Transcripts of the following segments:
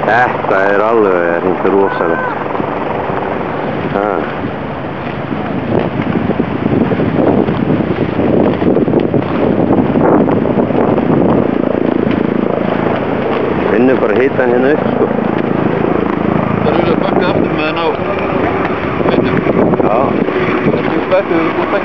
Þetta alveg hreint rosalegt. Finnur bara hitann hérna upp, sko. Það eru að bakka aftur með henn á veitum. Já. Það er spættu við út bæk.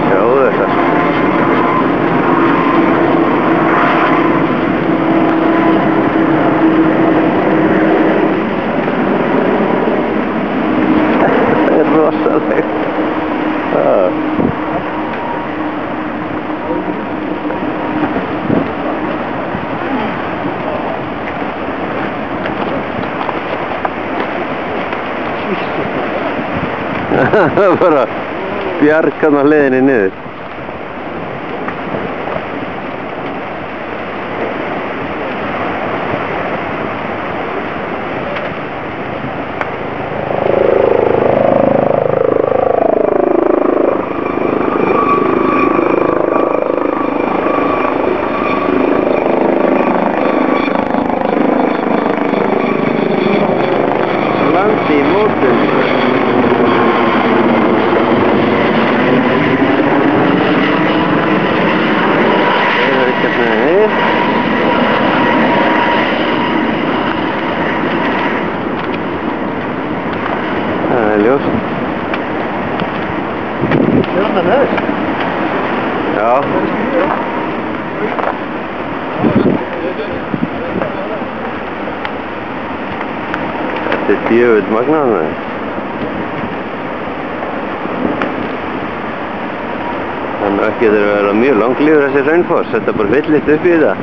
Sjáðu þetta. Þetta er rosalegt. Bara bjargan á hliðinni niður. Landi í mótum. Það er ljóst. Þetta neðist. Já. Þetta er djöfull magnaður. Þannig að ekki þurfa að vera mjög langlífur þessi Hraunfoss. Þetta bara fyllist upp í þetta.